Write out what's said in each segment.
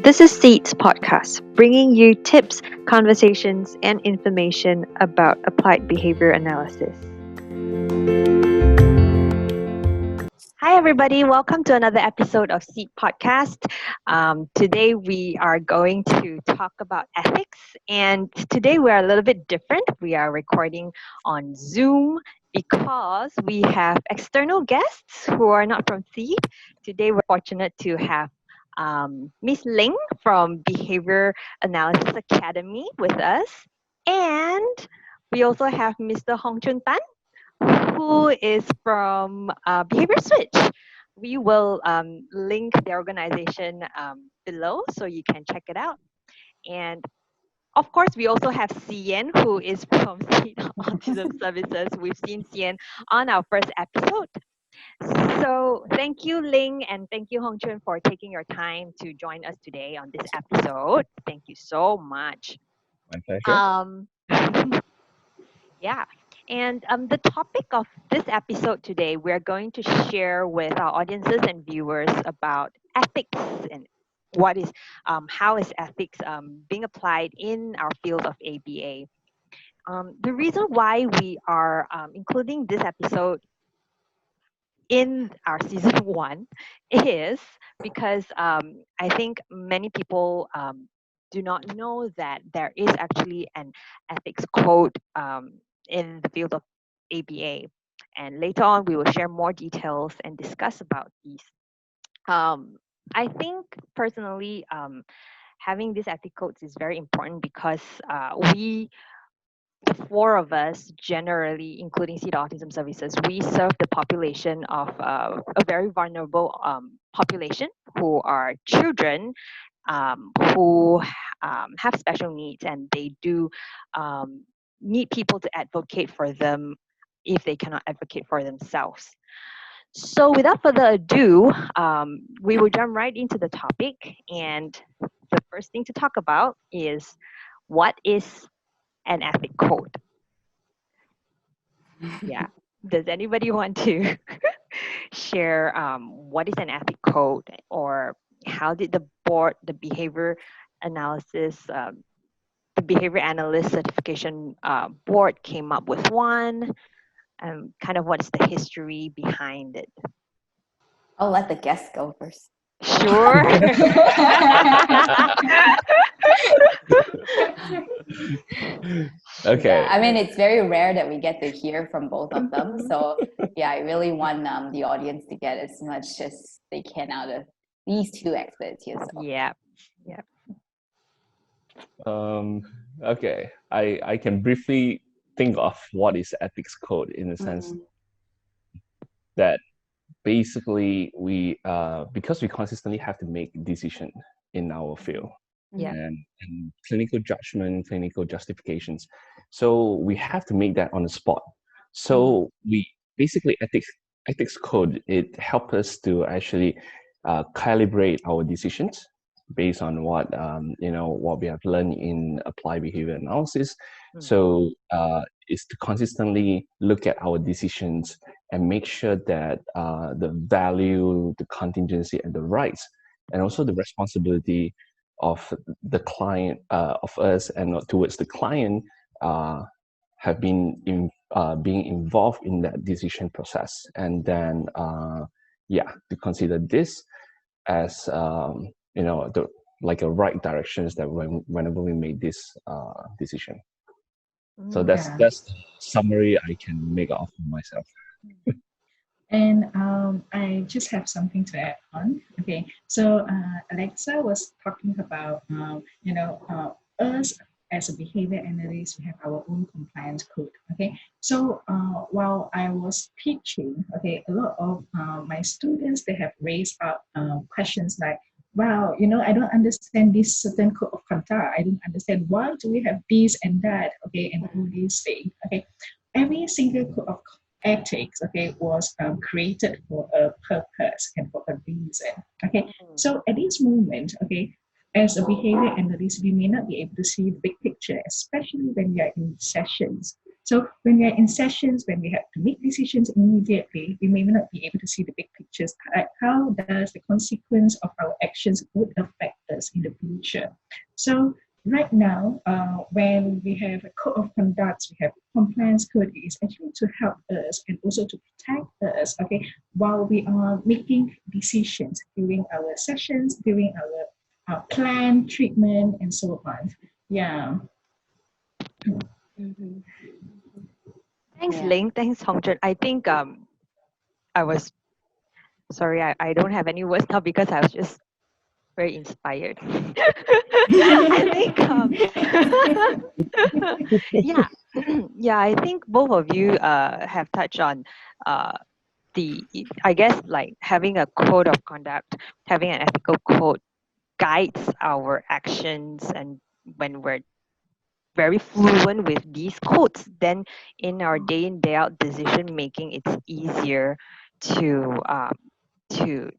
This is Seeds Podcast, bringing you tips, conversations, and information about applied behavior analysis. Hi, everybody. Welcome to another episode of Seed Podcast. Today, we are going to talk about ethics. And today, we are a little bit different. We are recording on Zoom because we have external guests who are not from Seed. Today, we're fortunate to have Miss Ling from Behavior Analysis Academy with us. And we also have Mr. Hong Chun, who is from Behavior Switch. We will link the organization below so you can check it out. And of course, we also have Sien, who is from State Autism Services. We've seen Sien on our first episode. So thank you, Ling, and thank you, Hong Chun, for taking your time to join us today on this episode. Thank you so much. My pleasure. Yeah. And the topic of this episode today, we're going to share with our audiences and viewers about ethics and how is ethics being applied in our field of ABA. The reason why we are including this episode in our season one is because I think many people do not know that there is actually an ethics code in the field of ABA. And later on, we will share more details and discuss about these. I think personally, having these ethics codes is very important because the four of us generally, including Seed Autism Services, we serve the population of a very vulnerable population who are children who have special needs, and they do need people to advocate for them if they cannot advocate for themselves. So without further ado, we will jump right into the topic. And the first thing to talk about is what is an ethic code? Yeah. Does anybody want to share what is an ethic code, or how did the board, the behavior analysis, the behavior analyst certification board came up with one? Kind of what's the history behind it? I'll let the guests go first. Sure. Okay. Yeah, I mean, it's very rare that we get to hear from both of them. So yeah, I really want the audience to get as much as they can out of these two experts here. So. Yeah. Okay. I can briefly think of what is ethics code in the sense that basically we because we consistently have to make decision in our field. Yeah. And clinical judgment, clinical justifications. So we have to make that on the spot. So we basically ethics code, it helps us to actually calibrate our decisions based on what what we have learned in applied behavior analysis. So is to consistently look at our decisions and make sure that the value, the contingency, and the rights, and also the responsibility of the client, of us, and towards the client, have been being involved in that decision process, and then to consider this as like a right directions that whenever we make this decision. So that's the summary I can make of myself. And I just have something to add on. Okay, so Alexa was talking about, us as a behavior analyst, we have our own compliance code. Okay, so while I was teaching, okay, a lot of my students, they have raised up questions like, wow, I don't understand this certain code of conduct. I don't understand why do we have this and that, okay, and all these things. Okay, every single code of ethics, okay, was created for a purpose and for a reason. Okay, so at this moment, okay, as a behavior analyst, we may not be able to see the big picture, especially when we are in sessions. So when we are in sessions, when we have to make decisions immediately, we may not be able to see the big pictures. Like how does the consequence of our actions would affect us in the future. So right now, when we have a code of conduct, we have compliance code, it is actually to help us and also to protect us, okay, while we are making decisions during our sessions, during our plan, treatment, and so on. Yeah. Mm-hmm. Thanks, Yeah. Ling. Thanks, Hong Chun. I think I was sorry, I don't have any words now because I was just very inspired. I think yeah, yeah, I think both of you have touched on uh the I guess like having a code of conduct, having an ethical code guides our actions, and when we're very fluent with these codes, then in our day in day out decision making, it's easier to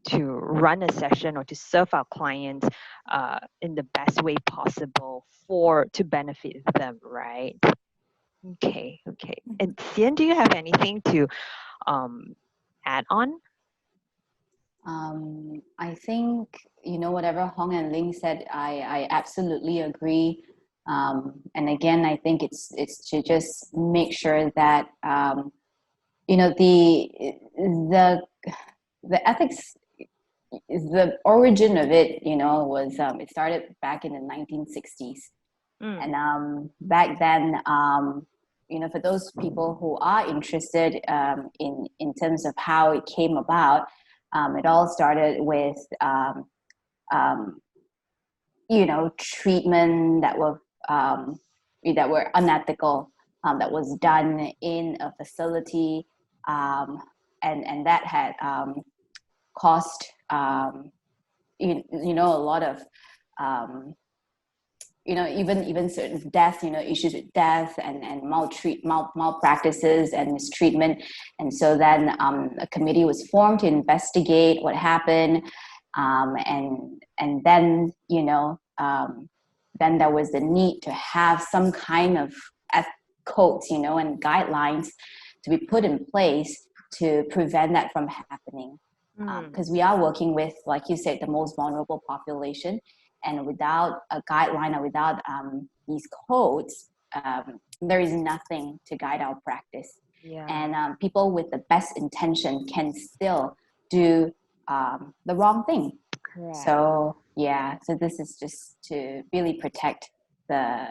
to run a session or to serve our clients in the best way possible for to benefit them, right? Okay, okay. And Sien, do you have anything to um, add on? I think, whatever Hong and Ling said, I absolutely agree. And again, I think it's to just make sure that the the ethics, the origin of it, was it started back in the 1960s. Mm, And back then, for those people who are interested in terms of how it came about, it all started with um, treatment that were unethical, that was done in a facility, and that had caused a lot of um, even certain death, issues with death and malpractices and mistreatment. And so then a committee was formed to investigate what happened, and then then there was the need to have some kind of codes, and guidelines to be put in place to prevent that from happening, because we are working with, like you said, the most vulnerable population. And without a guideline or without these codes, there is nothing to guide our practice. yeah, And people with the best intention can still do the wrong thing. correct. So yeah, so this is just to really protect the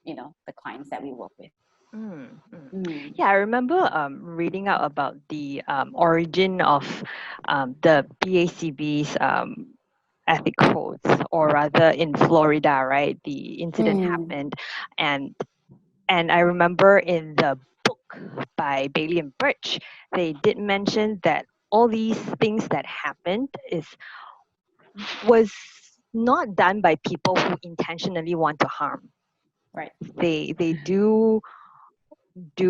the clients that we work with. Mm, mm. Mm. Yeah, I remember reading out about the origin of the BACB's ethic codes, or rather in Florida, right? The incident Mm. happened, and I remember in the book by Bailey and Birch, they did mention that all these things that happened was not done by people who intentionally want to harm. Right. They do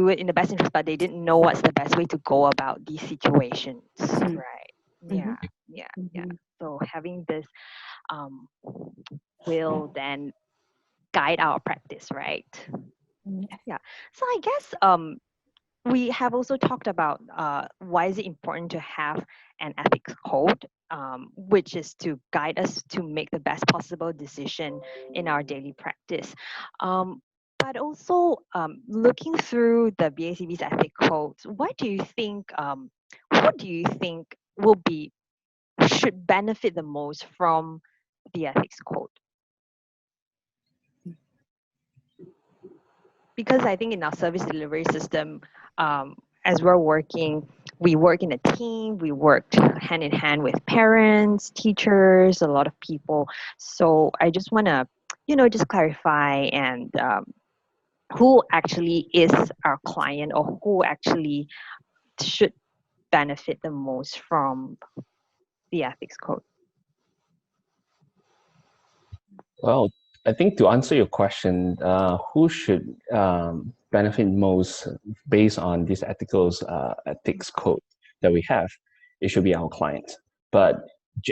it in the best interest, but they didn't know what's the best way to go about these situations, Mm. right? Mhm. Yeah, yeah, yeah. Mhm. So having this um, will then guide our practice, right? Mm. Yeah. So I guess we have also talked about why is it important to have an ethics code, which is to guide us to make the best possible decision in our daily practice. But also looking through the BACB's ethics codes, what do you think? Who do you think will be should benefit the most from the ethics code? Because I think in our service delivery system, as we're working, we work in a team, we worked hand in hand with parents, teachers, a lot of people. So I just want to, just clarify and who actually is our client, or who actually should benefit the most from the ethics code. Well, I think to answer your question, who should benefit most based on this ethics code that we have, it should be our client. But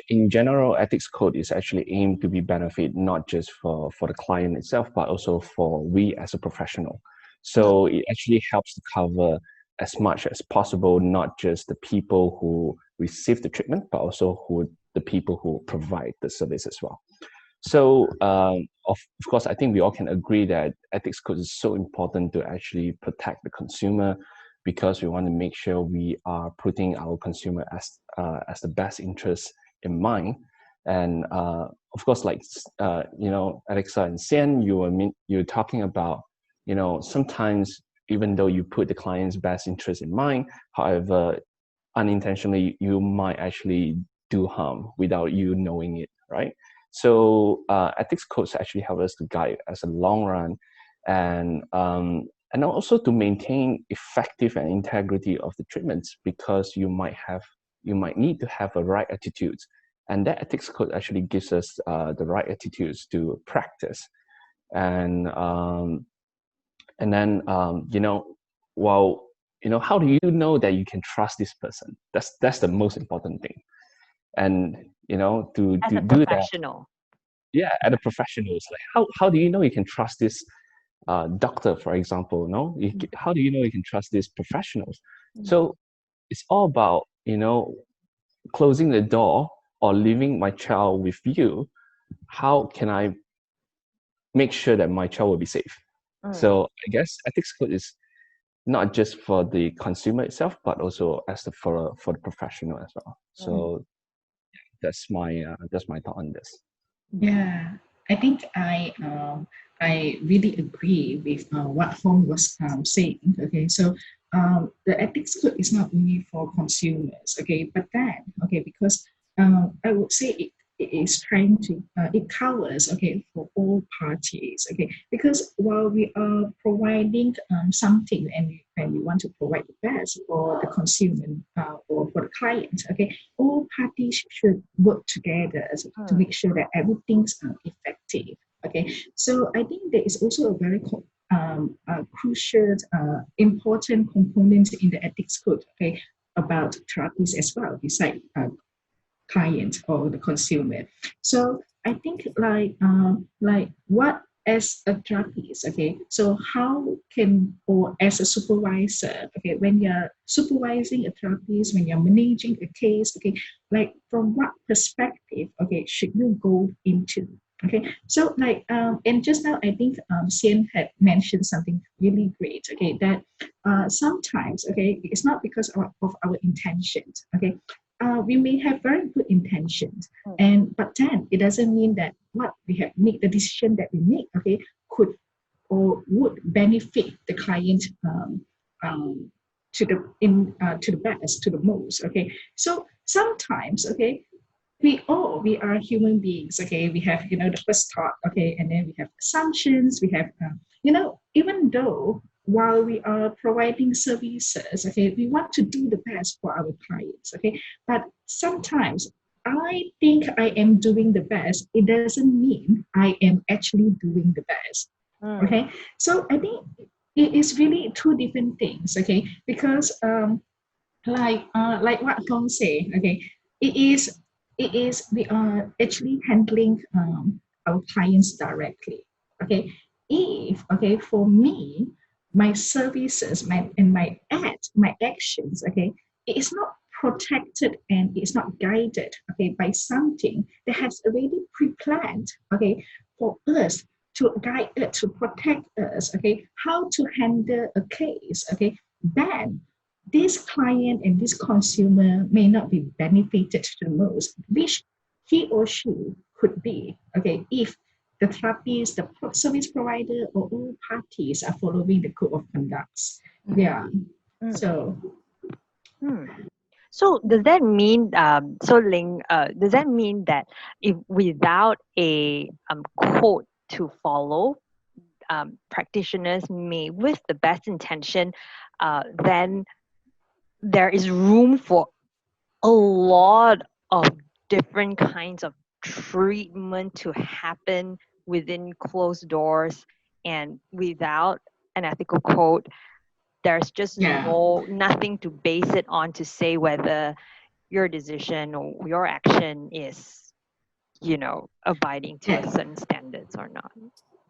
in general, ethics code is actually aimed to be benefit not just for the client itself, but also for we as a professional. So it actually helps to cover as much as possible, not just the people who receive the treatment, but also who the people who provide the service as well. So, of course, I think we all can agree that ethics code is so important to actually protect the consumer, because we want to make sure we are putting our consumer as the best interest in mind. And of course, like Alexa and Sien, you're talking about, sometimes even though you put the client's best interest in mind, however, unintentionally you might actually do harm without you knowing it, right? So ethics codes actually help us to guide as a long run, and also to maintain effective and integrity of the treatments, because you might need to have a right attitude, and that ethics code actually gives us the right attitudes to practice. And then how do you know that you can trust this person? That's the most important thing. And to As a do that, professional. yeah, as a professional, it's like how do you know you can trust this doctor, for example? How do you know you can trust these professionals? So it's all about closing the door or leaving my child with you. How can I make sure that my child will be safe? So I guess ethics code is not just for the consumer itself, but also for the professional as well. So that's my thought on this. Yeah, I think I really agree with what Hong was saying. Okay, so the ethics code is not only for consumers. Okay, but then because I would say it is trying to it covers for all parties. Okay, because while we are providing something and we want to provide the best for the consumer or for the client. Okay, all parties should work together to make sure that everything's effective. Okay, so I think there is also a very crucial, important component in the ethics code. Okay, about therapies as well, besides client or the consumer. So I think like what as a therapist, okay, so how can, or as a supervisor, okay, when you're supervising a therapist, when you're managing a case, okay, like from what perspective, okay, should you go into? Okay, so and just now I think Sien had mentioned something really great, okay, that sometimes, okay, it's not because of our intentions, okay, we may have very good intentions, but then it doesn't mean that what we have made, the decision that we make, okay, could or would benefit the client to the best, to the most. Okay, so sometimes, okay, we are human beings. Okay, we have the first thought. Okay, and then we have assumptions. We have even though while we are providing services, okay, we want to do the best for our clients. Okay, but sometimes I think I am doing the best. It doesn't mean I am actually doing the best. Okay, so I think it is really two different things. Okay, because like what Hong say, okay, it is we are actually handling our clients directly. Okay, if for me, my services, my actions, okay, it is not protected and it's not guided, okay, by something that has already pre-planned, okay, for us to guide it, to protect us, okay, how to handle a case, okay, then this client and this consumer may not be benefited the most, which he or she could be, okay, if the therapist, the service provider, or all parties are following the code of conduct. Yeah. So. So does that mean, Ling, does that mean that if without a code to follow, practitioners may, with the best intention, then there is room for a lot of different kinds of treatment to happen within closed doors, and without an ethical code, there's just Yeah. nothing to base it on to say whether your decision or your action is abiding to a certain standards or not.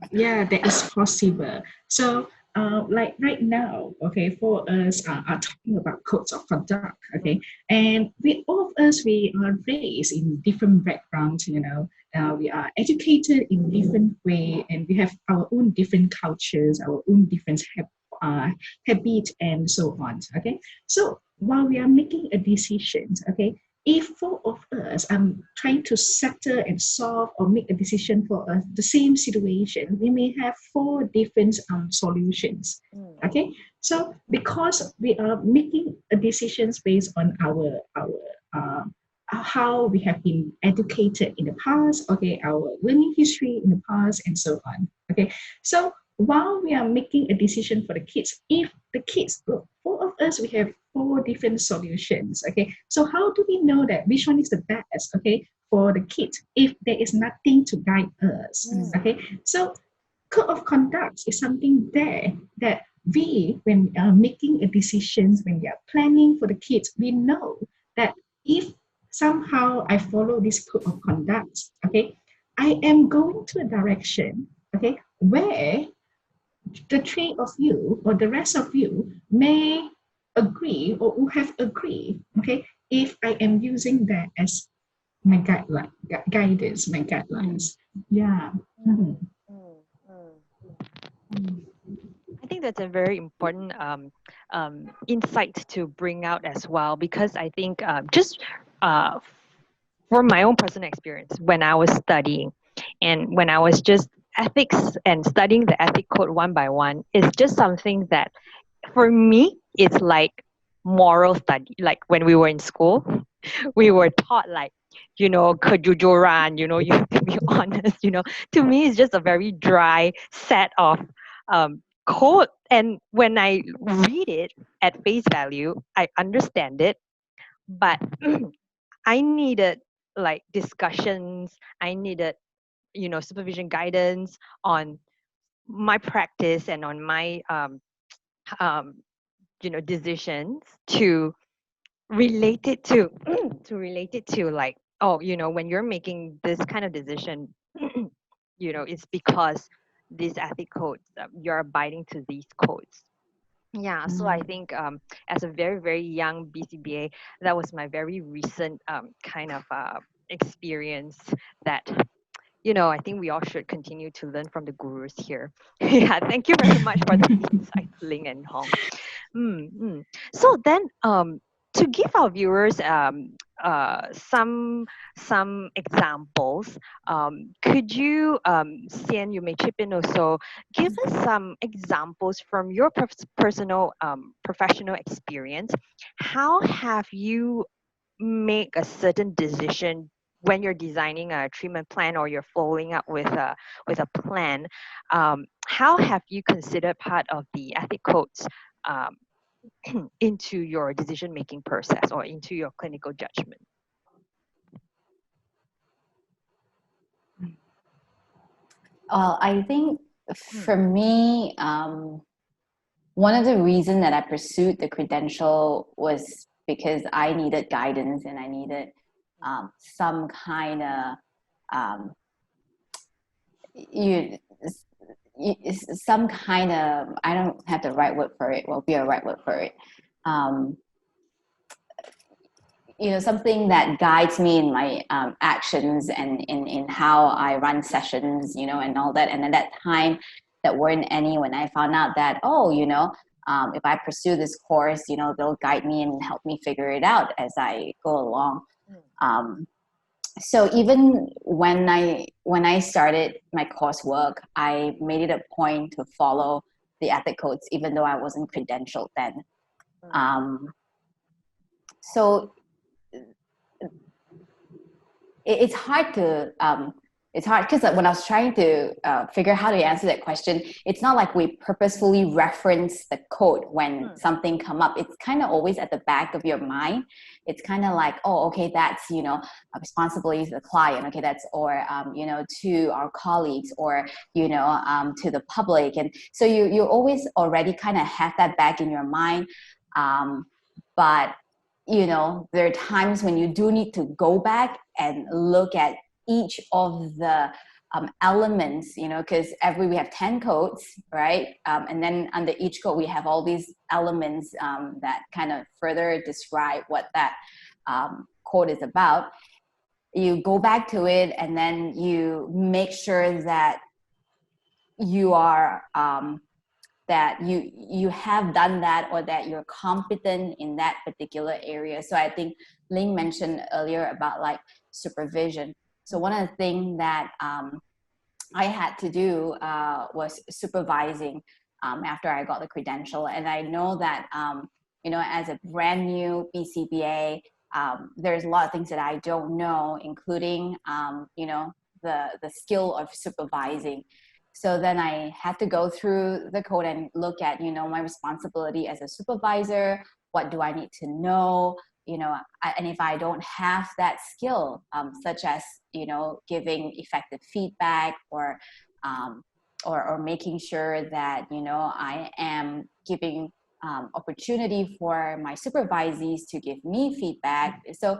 Yeah, that is possible. So like right now, okay, for us are talking about codes of conduct, okay, and we all of us we are raised in different backgrounds, we are educated in different way, and we have our own different cultures, our own different habits, and so on. Okay, so while we are making a decision, okay, if four of us are trying to settle and solve or make a decision for the same situation, we may have four different solutions. Okay, so because we are making a decisions based on uh, how we have been educated in the past, okay, our learning history in the past, and so on. Okay, so while we are making a decision for the kids, if the kids, look, four of us, we have four different solutions. Okay, so how do we know that which one is the best? Okay, for the kids, if there is nothing to guide us. Okay, so code of conduct is something there that we, when we are making a decisions, when we are planning for the kids, we know that if somehow I follow this code of conduct, okay, I am going to a direction, okay, where the three of you or the rest of you may agree or who have agreed, okay, if I am using that as my guideline, guidance, my guidelines. Yeah. Mhm. I think that's a very important insight to bring out as well, because I think just uh, for my own personal experience, when I was studying and when I was just ethics and studying the ethic code one by one, is just something that for me it's like moral study. Like when we were in school, we were taught like, kejujuran, you have to be honest. To me it's just a very dry set of code, and when I read it at face value, I understand it, but I needed like discussions. I needed, supervision guidance on my practice and on my um, decisions to relate it to like, oh, when you're making this kind of decision, it's because these ethic codes, you're abiding to these codes. Yeah, so I think as a very, very young BCBA, that was my very recent kind of experience that, I think we all should continue to learn from the gurus here. Yeah, thank you very much for the insight, Ling and Hong. So then, to give our viewers some examples, could you, Sien, you may chip in also, give us some examples from your personal professional experience. How have you make a certain decision when you're designing a treatment plan or you're following up with a plan? How have you considered part of the ethic codes um, into your decision making process or into your clinical judgment? Well, I think for me, one of the reasons that I pursued the credential was because I needed guidance and I needed some kind of you, some kind of, I don't have the right word for it. Will be a right word for it. Something that guides me in my actions and in how I run sessions, and all that. And at that time, that weren't any when I found out that, if I pursue this course, they'll guide me and help me figure it out as I go along. So even when I started my coursework, I made it a point to follow the ethic codes, even though I wasn't credentialed then. So it's hard because when I was trying to figure out how to answer that question, it's not like we purposefully reference the code when something come up. It's kind of always at the back of your mind. It's kind of like, oh, okay, that's, a responsibility to the client. Okay, that's, or, to our colleagues, or, to the public. And so you always already kind of have that back in your mind. But there are times when you do need to go back and look at each of the elements, because we have 10 codes, right? And then under each code, we have all these elements that kind of further describe what that code is about. You go back to it, and then you make sure that you are that you have done that, or that you're competent in that particular area. So I think Ling mentioned earlier about like supervision. So one of the things that I had to do was supervising after I got the credential. And I know that, as a brand new BCBA, there's a lot of things that I don't know, including, the skill of supervising. So then I had to go through the code and look at, my responsibility as a supervisor. What do I need to know? And if I don't have that skill, such as, giving effective feedback, or making sure that, I am giving opportunity for my supervisees to give me feedback. So,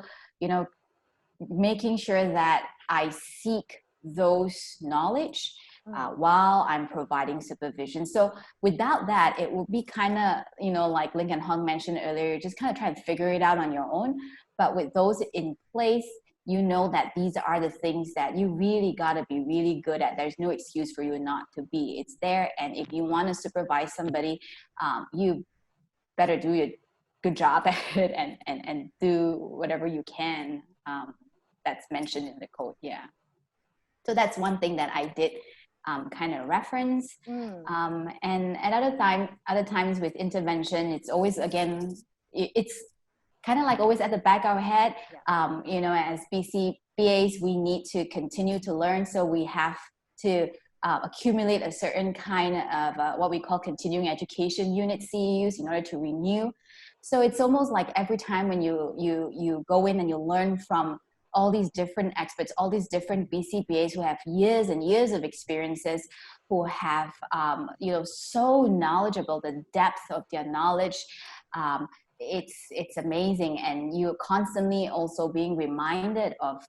making sure that I seek those knowledge while I'm providing supervision. So without that, it will be kind of, like Ling and Hong mentioned earlier, just kind of try and figure it out on your own. But with those in place, that these are the things that you really got to be really good at. There's no excuse for you not to be. It's there. And if you want to supervise somebody, you better do your good job at it, and do whatever you can that's mentioned in the code. Yeah. So that's one thing that I did kind of reference. And at other times with intervention, it's always, again, it's kind of like always at the back of our head. As BCBAs, we need to continue to learn. So we have to accumulate a certain kind of what we call continuing education unit CEUs in order to renew. So it's almost like every time when you go in and you learn from all these different experts, all these different BCBAs who have years and years of experiences, who have, so knowledgeable, the depth of their knowledge, it's amazing. And you're constantly also being reminded of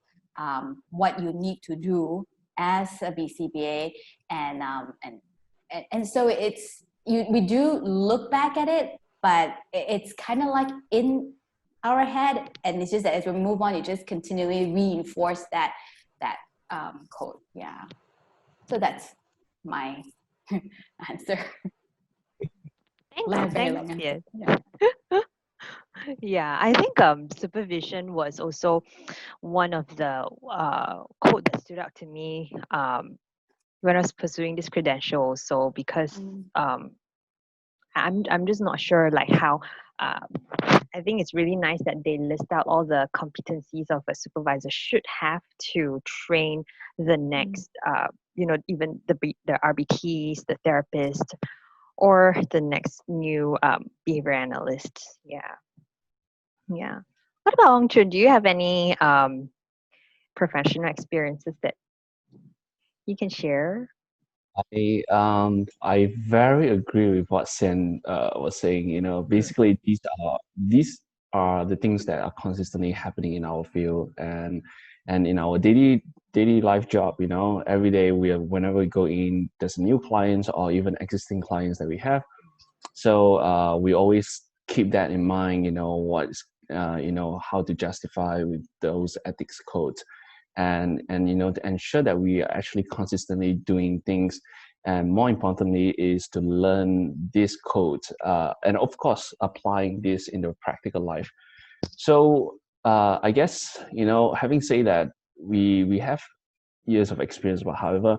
what you need to do as a BCBA. And so we do look back at it, but it's kind of like in our head, and it's just that as we move on, you just continually reinforce that code. Yeah. So that's my answer. Thanks. Yes. Yeah, I think supervision was also one of the quote that stood out to me when I was pursuing this credential. So because I'm just not sure like how. I think it's really nice that they list out all the competencies of a supervisor should have to train the next, even the RBTs, the therapist, or the next new behavior analyst. Yeah. Yeah. What about Hong Chun? Do you have any professional experiences that you can share? I very agree with what Sien was saying. Basically these are the things that are consistently happening in our field, and in our daily life job. Every day whenever we go in, there's new clients or even existing clients that we have. So we always keep that in mind. What's how to justify with those ethics codes, and to ensure that we are actually consistently doing things, and more importantly is to learn this code, and of course applying this in the practical life. So I guess having said that, we have years of experience, but however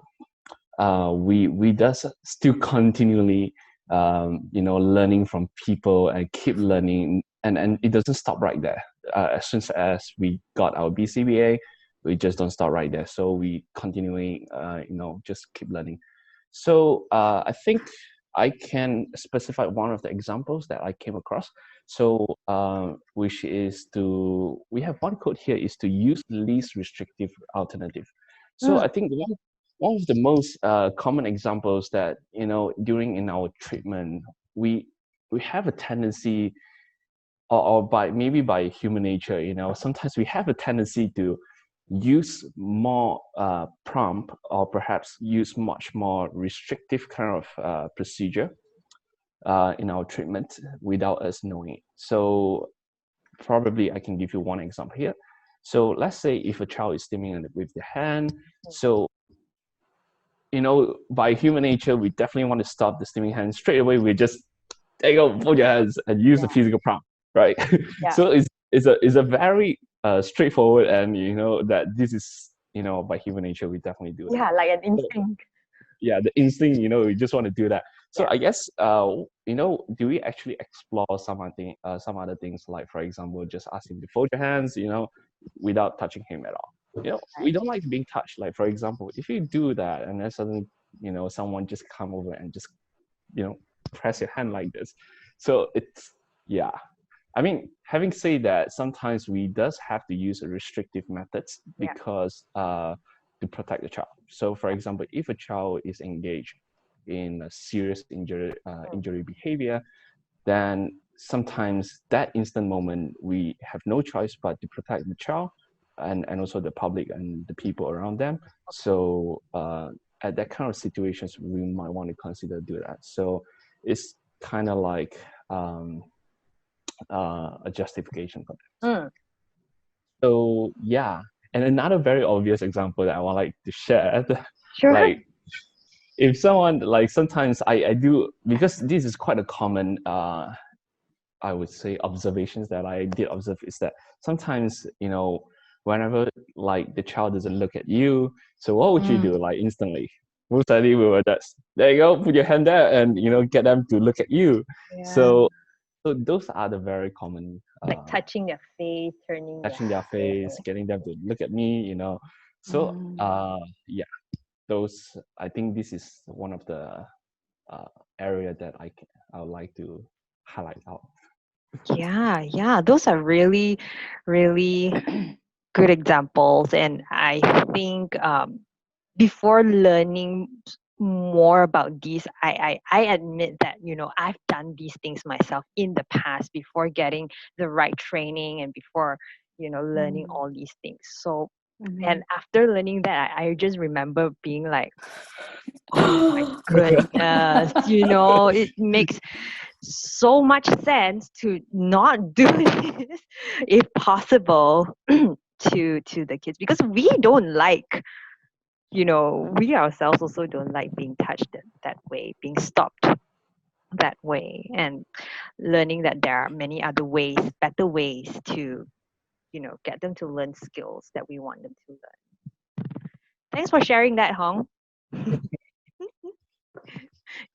we does still continually learning from people and keep learning, and it doesn't stop right there. As soon as we got our BCBA, we just don't stop right there. So we continually, just keep learning. So I think I can specify one of the examples that I came across. So which is we have one code here is to use least restrictive alternative. So I think one of the most common examples that during in our treatment, we have a tendency, or by maybe by human nature, sometimes we have a tendency to use more prompt, or perhaps use much more restrictive kind of procedure in our treatment without us knowing it. So probably I can give you one example here. So let's say if a child is stimming with the hand, so by human nature, we definitely want to stop the stimming hand straight away. We just there you go, fold your hands and use the physical prompt, right? So it's a very straightforward, and that this is by human nature we definitely do that. Yeah, like an instinct. Yeah, the instinct, we just want to do that. So I guess do we actually explore some other things, like for example just ask him to fold your hands without touching him at all. We don't like being touched. Like for example, if you do that and then suddenly someone just come over and just press your hand like this, so it's I mean, having said that, sometimes we does have to use restrictive methods because to protect the child. So for example, if a child is engaged in a serious injury behavior, then sometimes that instant moment we have no choice but to protect the child and also the public and the people around them. So at that kind of situations, we might want to consider do that. So it's kind of like a justification for that. So and another very obvious example that I want to share, Sure. like if someone, like sometimes I do, because this is quite a common I would say observations that I did observe, is that sometimes whenever like the child doesn't look at you, so what would you do? Like instantly, most likely we would just, there you go, put your hand there and get them to look at you. So those are the very common like touching their face, touching their face, getting them to look at me. So those, I think this is one of the area that I would like to highlight out. Yeah, those are really, really good examples. And I think before learning more about these, I admit that I've done these things myself in the past before getting the right training and before learning all these things. So and after learning that, I just remember being like, oh my goodness, it makes so much sense to not do this if possible to the kids, because we don't like, we ourselves also don't like being touched that way, being stopped that way, and learning that there are many other ways, better ways to get them to learn skills that we want them to learn. Thanks for sharing that, Hong.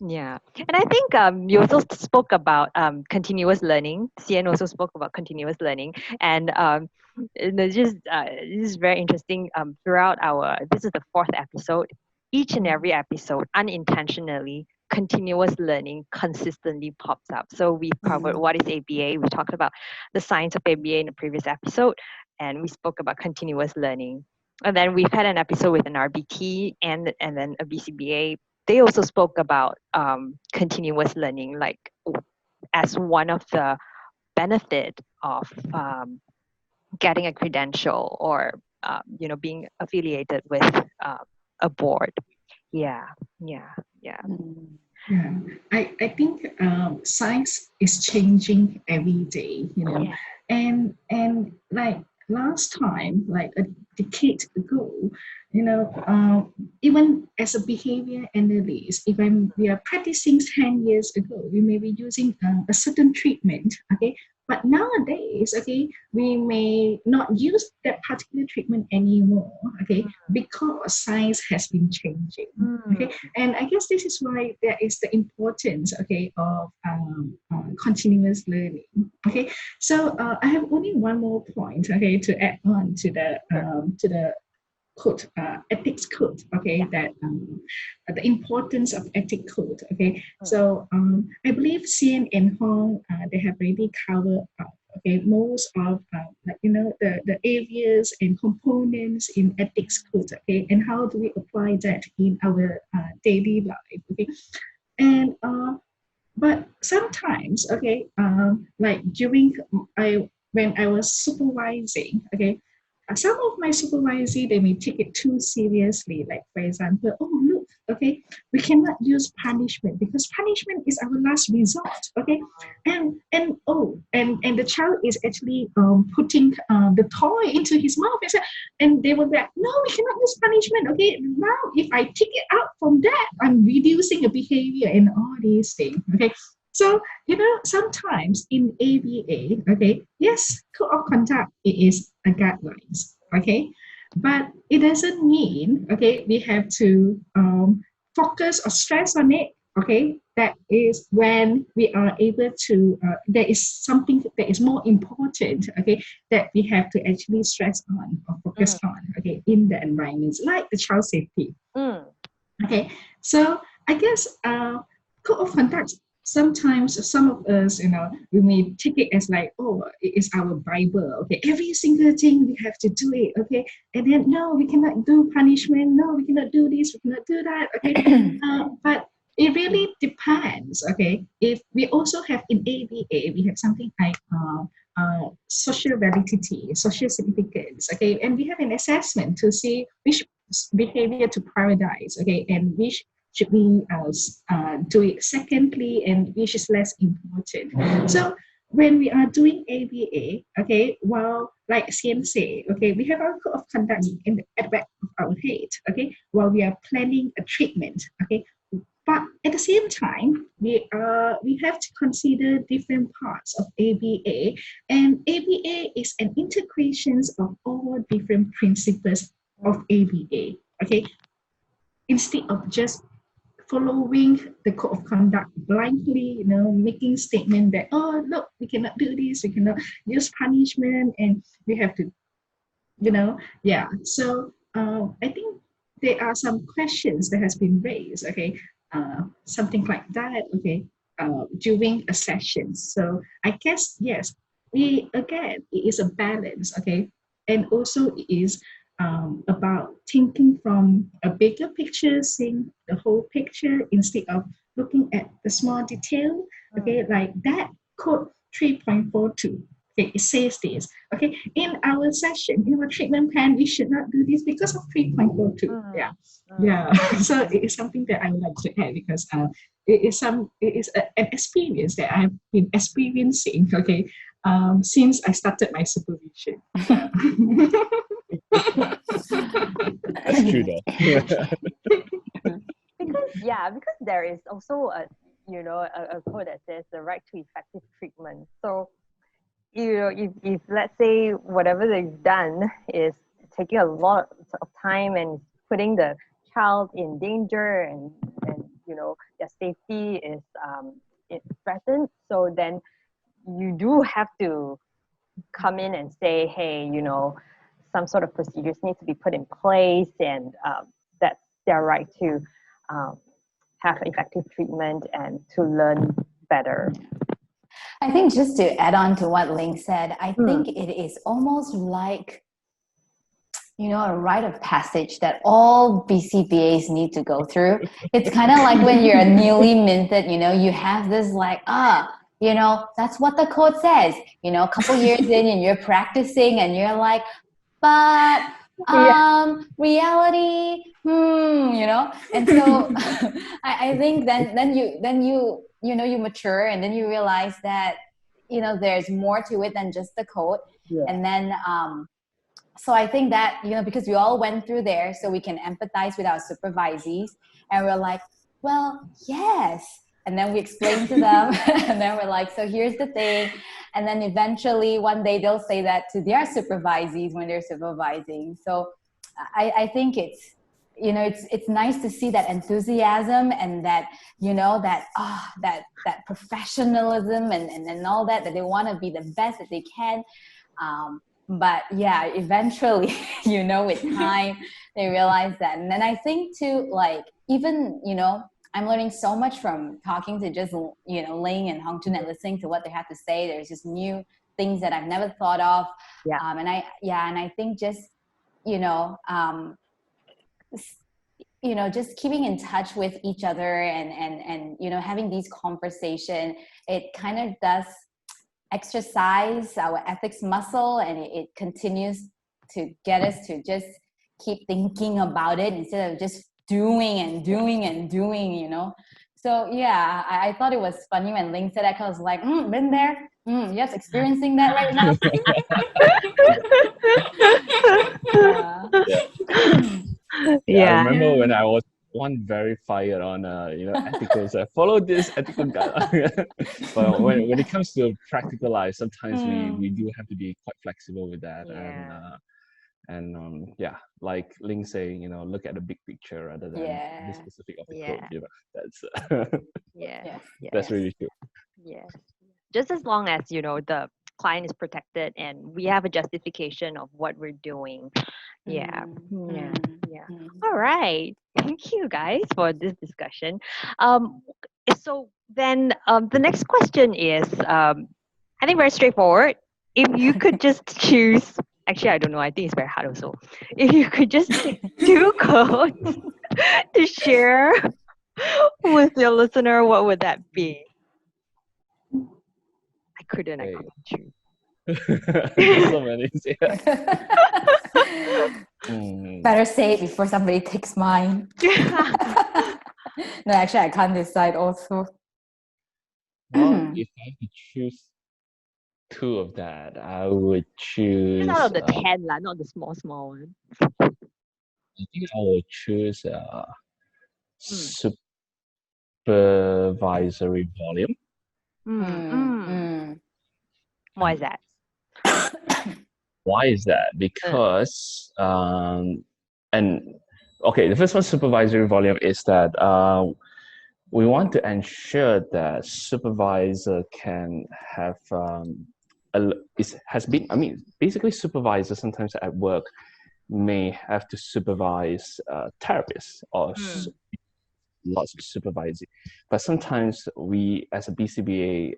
Yeah, and I think you also spoke about continuous learning. Sien also spoke about continuous learning, and it's just this is very interesting. Throughout this is the fourth episode. Each and every episode, unintentionally, continuous learning consistently pops up. So we covered what is ABA. We talked about the science of ABA in the previous episode, and we spoke about continuous learning. And then we've had an episode with an RBT and then a BCBA. They also spoke about continuous learning, like as one of the benefit of getting a credential or being affiliated with a board. Yeah. I think science is changing every day, and like last time, like a decade ago, even as a behavior analyst, we are practicing 10 years ago, we may be using a certain treatment, okay, but nowadays, okay, we may not use that particular treatment anymore, okay, because science has been changing, okay, and I guess this is why there is the importance, okay, of continuous learning, okay. So I have only one more point, okay, to add on to the code, ethics code, okay, that the importance of ethics code, okay. So I believe Sien and Hong, they have already covered okay, most of the areas and components in ethics code, okay, and how do we apply that in our daily life, okay. And but sometimes, okay, like when I was supervising, okay, some of my supervisors, they may take it too seriously. Like, for example, oh, look, okay, we cannot use punishment because punishment is our last resort, okay? And the child is actually putting the toy into his mouth. And they will be like, no, we cannot use punishment, okay? Now, if I take it out from that, I'm reducing a behavior and all these things, okay? So, sometimes in ABA, okay, yes, code of conduct it is a guidelines, okay, but it doesn't mean, okay, we have to focus or stress on it, okay. That is when we are able to, there is something that is more important, okay, that we have to actually stress on or focus on, okay, in the environments, like the child safety. Okay, so I guess code of conduct, sometimes some of us, we may take it as like, oh, it is our Bible. Okay, every single thing we have to do it. Okay, and then no, we cannot do punishment. No, we cannot do this. We cannot do that. Okay, but it really depends. Okay, if we also have in ABA, we have something like social validity, social significance. Okay, and we have an assessment to see which behavior to prioritize. Okay, and which should we do it secondly, and which is less important. So when we are doing ABA, okay, well, like Sien say, okay, we have our code of conduct at the back of our head, okay, while we are planning a treatment, okay. But at the same time, we have to consider different parts of ABA, and ABA is an integration of all different principles of ABA, okay. Instead of just following the code of conduct blindly, making statement that, oh, look, we cannot do this, we cannot use punishment, and we have to, yeah. So I think there are some questions that has been raised, okay, something like that, okay, during a session. So I guess, yes, it is a balance, okay, and also it is about thinking from a bigger picture, seeing the whole picture instead of looking at the small detail. Okay, like that code 3.42. Okay, it says this. Okay, in our session, in our treatment plan, we should not do this because of 3.42. Yeah, yeah. So it is something that I would like to add because it is an experience that I've been experiencing. Okay, since I started my supervision. Yeah. That's true though. because there is also a code that says the right to effective treatment. So if let's say whatever they've done is taking a lot of time and putting the child in danger, and their safety is threatened, so then you do have to come in and say, hey, some sort of procedures need to be put in place, and that's their right to have effective treatment and to learn better. I think just to add on to what Ling said, I think it is almost like, a rite of passage that all BCBAs need to go through. It's kind of like when you're newly minted, you have this like, that's what the code says, a couple years in and you're practicing and you're like, but reality, and so I think then you you mature, and then you realize that there's more to it than just the code. And then so I think that because we all went through there, so we can empathize with our supervisees, and we're like, well, yes. And then we explain to them, and then we're like, so here's the thing. And then eventually one day they'll say that to their supervisees when they're supervising. So I think it's, it's nice to see that enthusiasm and that, that professionalism and all that they want to be the best that they can. But yeah, eventually, with time, they realize that. And then I think too, like, even, I'm learning so much from talking to just, Ling and Hong Chun and listening to what they have to say. There's just new things that I've never thought of. Yeah. And I think just, just keeping in touch with each other and having these conversations, it kind of does exercise our ethics muscle, and it continues to get us to just keep thinking about it instead of just doing and doing and doing, you know. So yeah, I thought it was funny when Ling said that, because I was like, been there, yes, experiencing that right now. Yeah. I Yeah. remember when I was one very fired on ethicals. I follow this ethical guideline. But when it comes to practical life, sometimes we do have to be quite flexible with that. Like Ling saying, look at the big picture rather than the specific of the code. That's Yes. that's really true. Yes. Just as long as, the client is protected and we have a justification of what we're doing. Yeah. All right. Thank you guys for this discussion. So then the next question is, I think very straightforward. If you could just choose, actually, I don't know. I think it's very hard also. If you could just pick two codes to share with your listener, what would that be? I couldn't choose. There's so many. Better say it before somebody takes mine. No, actually, I can't decide also. Well, if I could choose two of that, I would choose. Just out of the 10, not the small one. I think I would choose supervisory volume. Why is that? Why is that? Because the first one, supervisory volume, is that we want to ensure that supervisor can have basically supervisors sometimes at work may have to supervise therapists or lots of supervising, but sometimes we as a BCBA,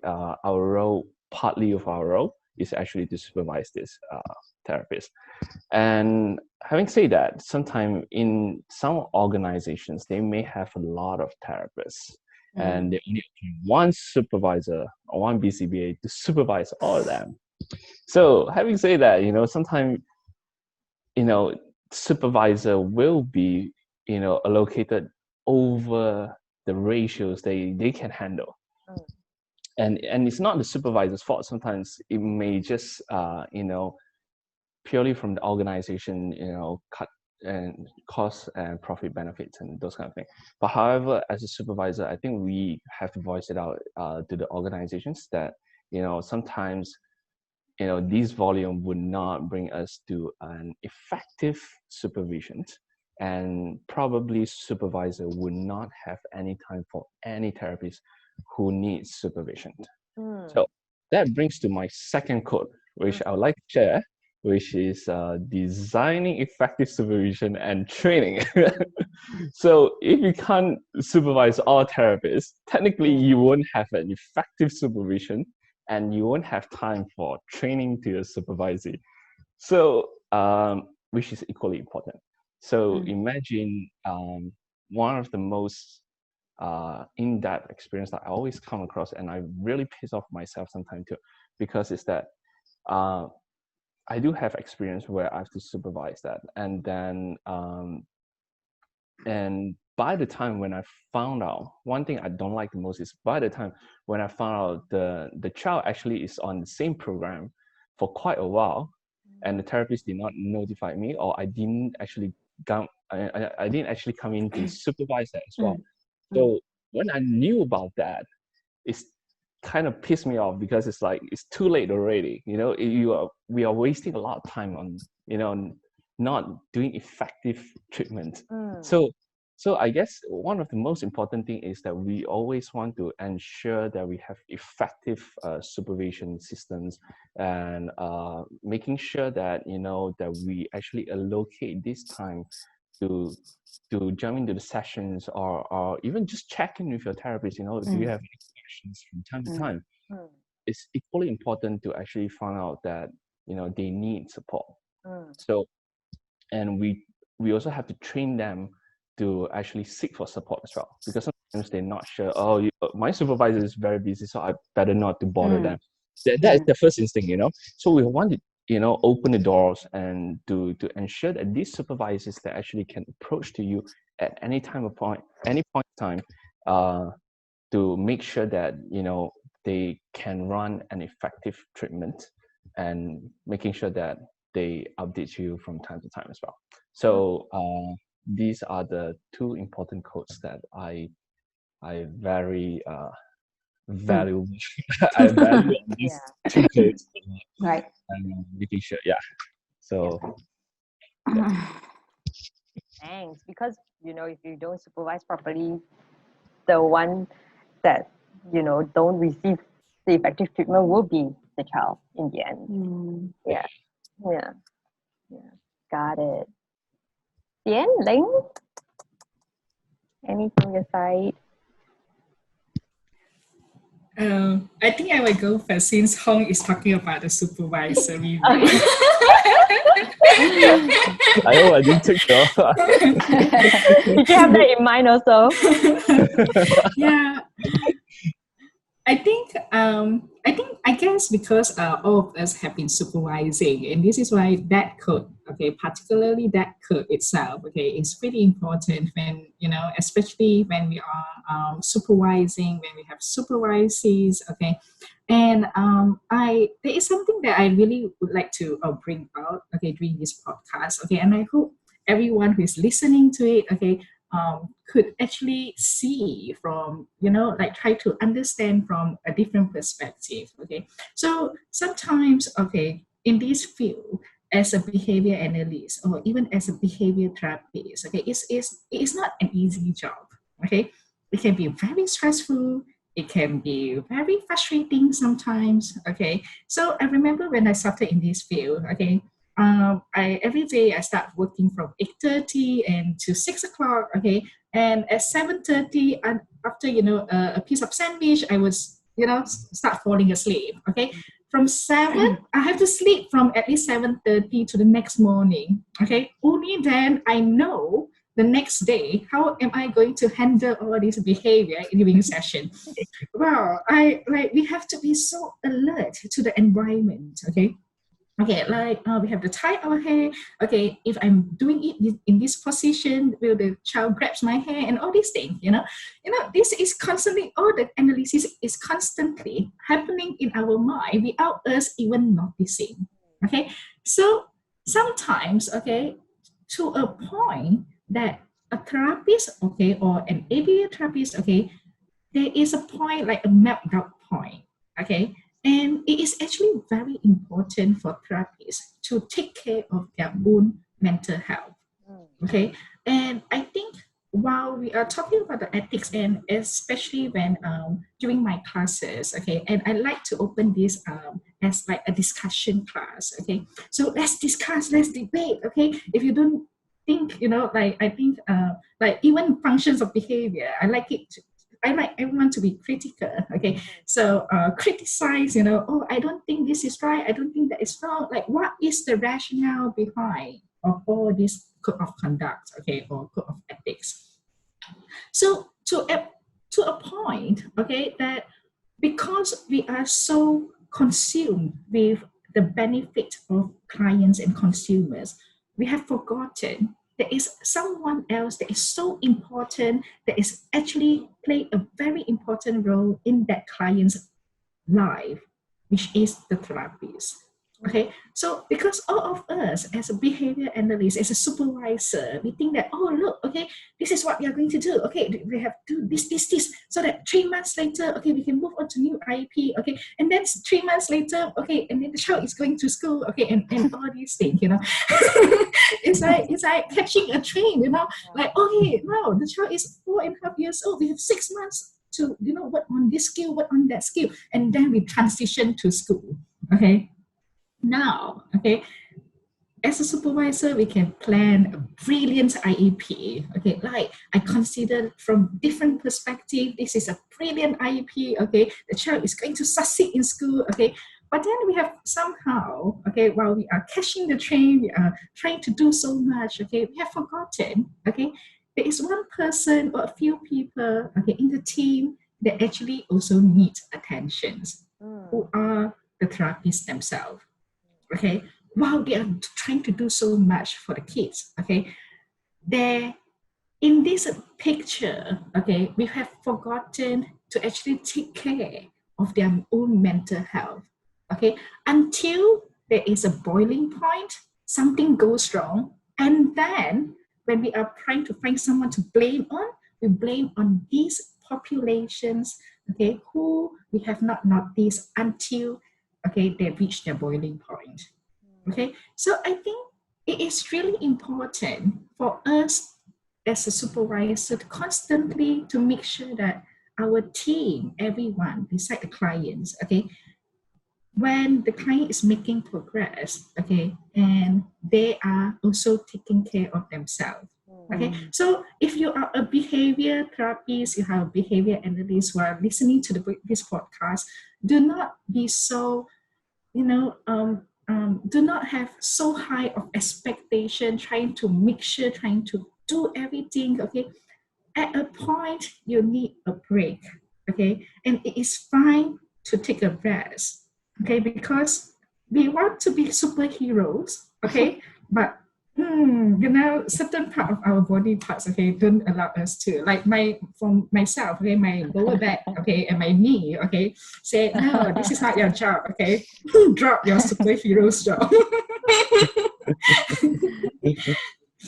partly of our role is actually to supervise this therapist. And having said that, sometimes in some organizations, they may have a lot of therapists and they only have one supervisor or one BCBA to supervise all of them. So having said that, sometimes, supervisor will be, allocated over the ratios they can handle. And it's not the supervisor's fault. Sometimes it may just purely from the organization, cut and cost and profit benefits and those kind of things. But however, as a supervisor, I think we have to voice it out to the organizations that sometimes this volume would not bring us to an effective supervision, and probably supervisor would not have any time for any therapist who needs supervision. So that brings to my second quote, which I would like to share, which is designing effective supervision and training. So if you can't supervise all therapists, technically you won't have an effective supervision and you won't have time for training to your supervisor. So, which is equally important. So imagine one of the most in-depth experience that I always come across, and I really piss off myself sometimes too, because it's that I do have experience where I have to supervise that, and then and by the time when I found out, one thing I don't like the most is by the time when I found out the child actually is on the same program for quite a while, and the therapist did not notify me, or I didn't actually come in to supervise that as well. So when I knew about that, it's kind of pissed me off, because it's like it's too late already. We are wasting a lot of time on not doing effective treatment. So I guess one of the most important thing is that we always want to ensure that we have effective supervision systems, and making sure that that we actually allocate this time to jump into the sessions, or even just check in with your therapist. Do you have any questions from time to time? It's equally important to actually find out that they need support. So, and we also have to train them to actually seek for support as well, because sometimes they're not sure. Oh, my supervisor is very busy, so I better not to bother them. That's the first instinct. So we want it. open the doors and to ensure that these supervisors that actually can approach to you at any point in time, to make sure that they can run an effective treatment, and making sure that they update you from time to time as well. So these are the two important codes that I very value. I value on these two codes. Right. And making sure, so Thanks. Because, if you don't supervise properly, the one that, don't receive the effective treatment will be the child in the end. Yeah. Yeah. Yeah. Got it. Sien, Ling, any from your side? I think I will go first since Hong is talking about the supervisor review. I hope I didn't take your. Did you have that in mind also? Yeah. I guess because all of us have been supervising, and this is why that code, particularly that code itself, is pretty important when, especially when we are supervising, when we have supervisees, and there is something that I really would like to bring out, during this podcast, and I hope everyone who is listening to it, could actually see from, try to understand from a different perspective. So sometimes, in this field, as a behavior analyst or even as a behavior therapist, it's not an easy job. It can be very stressful. It can be very frustrating sometimes. So I remember when I started in this field. Every day I start working from 8:30 and to 6 o'clock. And at 7:30, and after a piece of sandwich, I was start falling asleep. From 7, I have to sleep from at least 7:30 to the next morning. Only then I know the next day how am I going to handle all this behavior during session. Well, we have to be so alert to the environment. We have to tie our hair. If I'm doing it in this position, will the child grabs my hair and all these things, this is constantly, all the analysis is constantly happening in our mind without us even noticing. So sometimes, to a point that a therapist, or an ABA therapist, there is a point like a meltdown point. And it is actually very important for therapists to take care of their own mental health. And I think while we are talking about the ethics, and especially when during my classes, and I like to open this as like a discussion class. So let's discuss, let's debate. If you don't think, I think like even functions of behavior, I like everyone to be critical. So criticize, I don't think this is right, I don't think that is wrong. Like, what is the rationale behind of all this code of conduct, or code of ethics? So to a point, that because we are so consumed with the benefit of clients and consumers, we have forgotten there is someone else that is so important, that is actually play a very important role in that client's life, which is the therapist. So because all of us as a behavior analyst, as a supervisor, we think that, oh look, this is what we are going to do. We have to do this, so that 3 months later, we can move on to new IEP. And then 3 months later, and then the child is going to school. And all these things, it's like catching a train. Like, now the child is 4.5 years old. We have 6 months to work on this skill, work on that skill, and then we transition to school. Now, as a supervisor, we can plan a brilliant IEP. Like I consider from different perspective, this is a brilliant IEP. The child is going to succeed in school. But then we have somehow, while we are catching the train, we are trying to do so much. We have forgotten. There is one person or a few people, in the team that actually also need attentions, who are the therapists themselves. while they are trying to do so much for the kids, okay, they in this picture, okay, we have forgotten to actually take care of their own mental health, okay, until there is a boiling point, something goes wrong, and then when we are trying to find someone to blame on, we blame on these populations, okay, who we have not noticed until, okay, they reach their boiling point, okay. So I think it is really important for us as a supervisor to constantly to make sure that our team, everyone, beside the clients, okay, when the client is making progress, okay, and they are also taking care of themselves. Okay, so if you are a behavior therapist, you have a behavior analyst who are listening to this podcast, do not be so, do not have so high of expectation, trying to make sure, trying to do everything. Okay, at a point you need a break. Okay, and it is fine to take a rest. Okay, because we want to be superheroes. Okay, but certain part of our body parts, okay, don't allow us to. Like from myself, okay, my lower back, okay, and my knee, okay, say no, this is not your job, okay. Drop your superheroes job.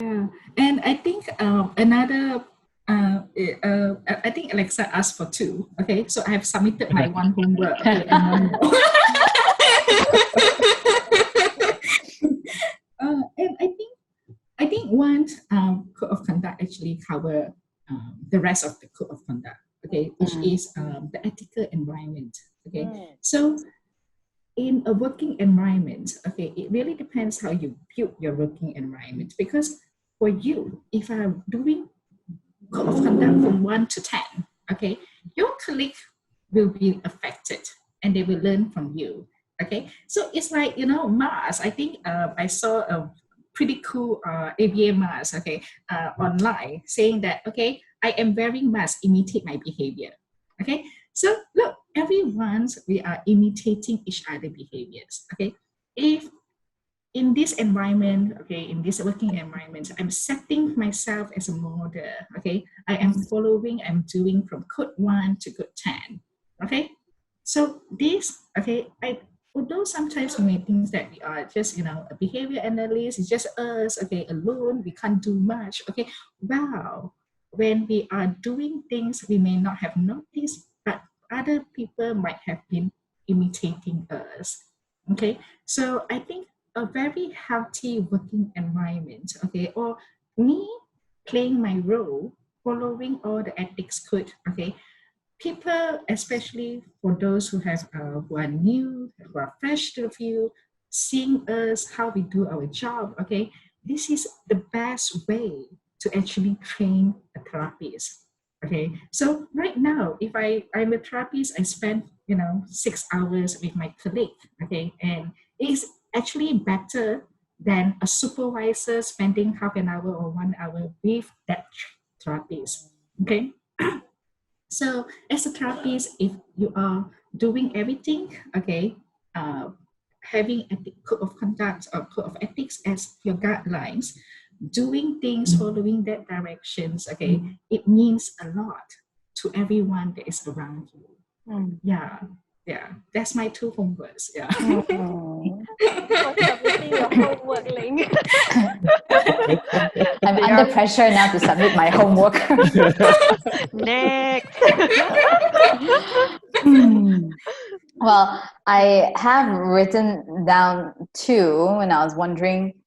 Yeah, and I think another. I think Alexa asked for two. Okay, so I have submitted my one homework. Okay, and one more. And I think one code of conduct actually cover the rest of the code of conduct. Okay, which is the ethical environment. Okay, so in a working environment, okay, it really depends how you build your working environment. Because for you, if I'm doing code of conduct from 1 to 10, okay, your colleague will be affected and they will learn from you. Okay, so it's like, mask. I think I saw a pretty cool ABA mask, okay, online, saying that, okay, I am wearing mask, imitate my behavior. Okay, so look, everyone, we are imitating each other behaviors. Okay, if in this environment, okay, in this working environment, I'm setting myself as a model. Okay, I am following, I'm doing from code 1 to code 10. Okay, so this, okay, although sometimes we may think that we are just, a behavior analyst, it's just us, okay, alone, we can't do much. Okay, wow, when we are doing things we may not have noticed, but other people might have been imitating us. Okay, so I think a very healthy working environment, okay, or me playing my role, following all the ethics code, okay, people, especially for those who are new, who are fresh to the field, seeing us how we do our job, okay, this is the best way to actually train a therapist. Okay, so right now, if I'm a therapist, I spend 6 hours with my colleague. Okay, and it's actually better than a supervisor spending half an hour or 1 hour with that therapist. Okay, so as a therapist, if you are doing everything, okay, having a code of conduct or code of ethics as your guidelines, doing things following that directions, okay, it means a lot to everyone that is around you. Yeah, that's my two homeworks. Yeah. For submitting your homework, Ling. I'm under pressure now to submit my homework. Next. Well, I have written down two, and I was wondering,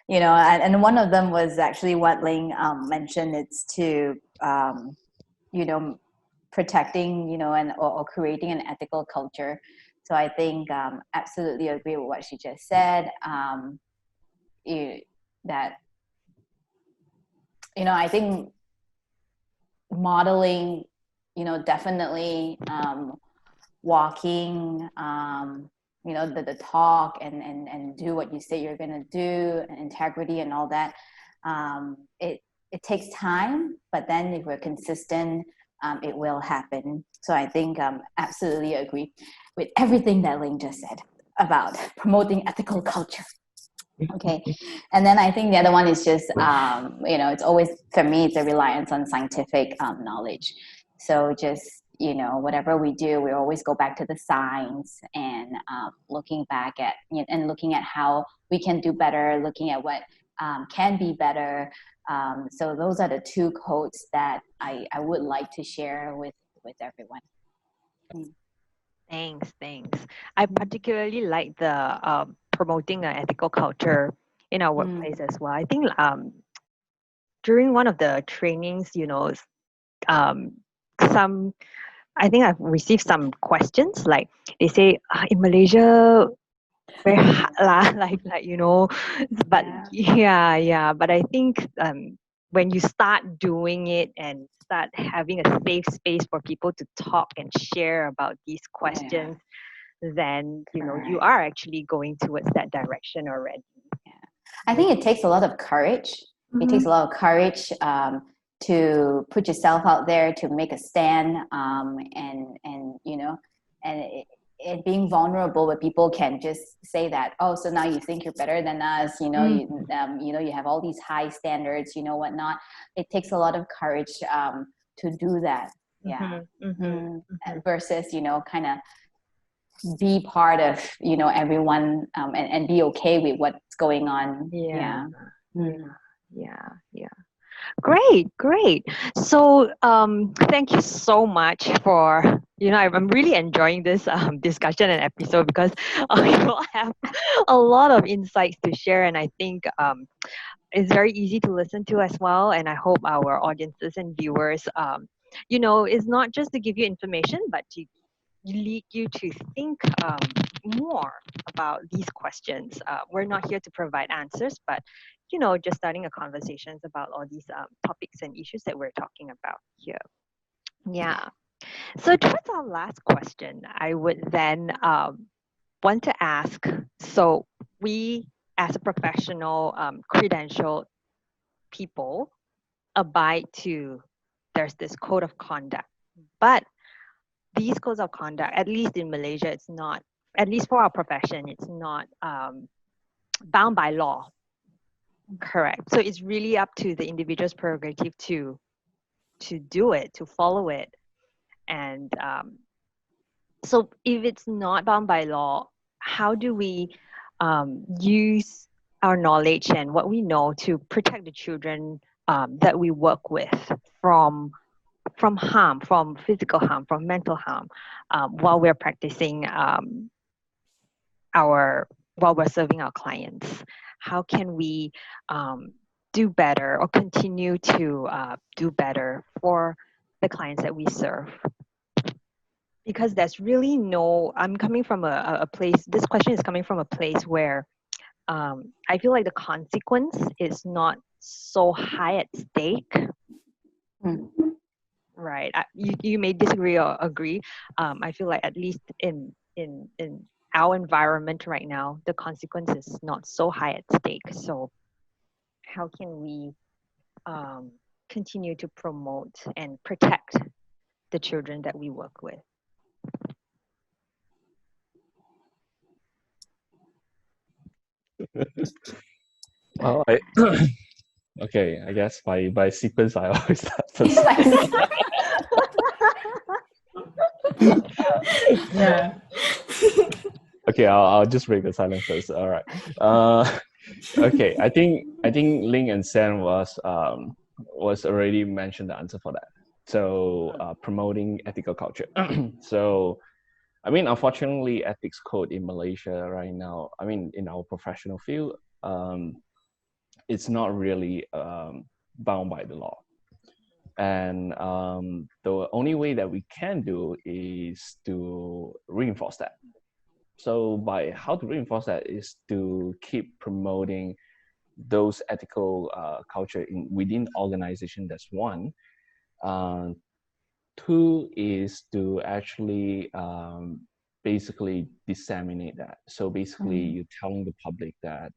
and one of them was actually what Ling mentioned. It's to, protecting, or creating an ethical culture. So I think absolutely agree with what she just said. That, I think modeling, definitely walking, the talk and do what you say you're going to do, and integrity and all that. It takes time, but then if we're consistent, it will happen. So I think absolutely agree with everything that Ling just said about promoting ethical culture. Okay. And then I think the other one is just, it's always, for me, it's a reliance on scientific knowledge. So just, whatever we do, we always go back to the science and looking back at, and looking at how we can do better, looking at what can be better. So those are the two quotes that I would like to share with everyone. Thanks. I particularly like the promoting an ethical culture in our workplace as well. I think during one of the trainings, um, some I think I've received some questions like they say in Malaysia very hard lah, but but I think when you start doing it and start having a safe space for people to talk and share about these questions, then you are actually going towards that direction already. I think it takes a lot of courage. It takes a lot of courage to put yourself out there, to make a stand, and being vulnerable, where people can just say that, oh, so now you think you're better than us, you have all these high standards, whatnot. It takes a lot of courage to do that. Versus, kind of be part of everyone and be okay with what's going on. Great. So thank you so much for I'm really enjoying this discussion and episode because you all have a lot of insights to share, and I think it's very easy to listen to as well. And I hope our audiences and viewers is not just to give you information, but to lead you to think more about these questions. We're not here to provide answers, but just starting a conversations about all these topics and issues that we're talking about here. Yeah. So towards our last question, I would then want to ask. So we, as a professional, credentialed people, abide to. There's this code of conduct, but these codes of conduct, at least in Malaysia, it's not, at least for our profession, it's not bound by law. Correct. So it's really up to the individual's prerogative to do it, to follow it. And so if it's not bound by law, how do we use our knowledge and what we know to protect the children that we work with from harm, from physical harm, from mental harm, while we're practicing while we're serving our clients? How can we do better or continue to do better for the clients that we serve? Because there's really I'm coming from a place, this question is coming from a place where I feel like the consequence is not so high at stake. Right. You may disagree or agree. I feel like at least in our environment right now, the consequence is not so high at stake. So how can we continue to promote and protect the children that we work with? Well, okay, I guess by sequence, I always start first. Yeah. Okay, I'll just break the silence first. All right. Okay, I think Ling and Sien was already mentioned the answer for that. So promoting ethical culture. So, I mean, unfortunately, ethics code in Malaysia right now, I mean, in our professional field, it's not really bound by the law. And the only way that we can do is to reinforce that. So by how to reinforce that is to keep promoting those ethical culture within the organization. That's one. Two is to actually basically disseminate that. So basically, you're telling the public that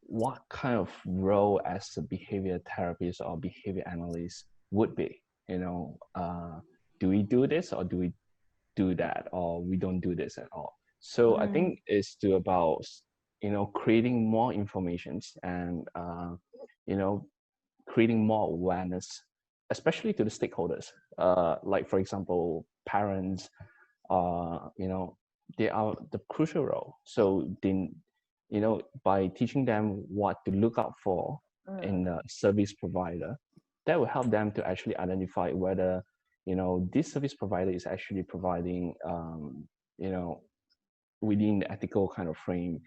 what kind of role as a behavior therapist or behavior analyst would be. Do we do this or do we do that, or we don't do this at all? So I think it's to about, creating more informations and, creating more awareness, especially to the stakeholders. Like, for example, parents, they are the crucial role. So they, by teaching them what to look out for in a service provider, that will help them to actually identify whether, this service provider is actually providing, you know, within the ethical kind of frame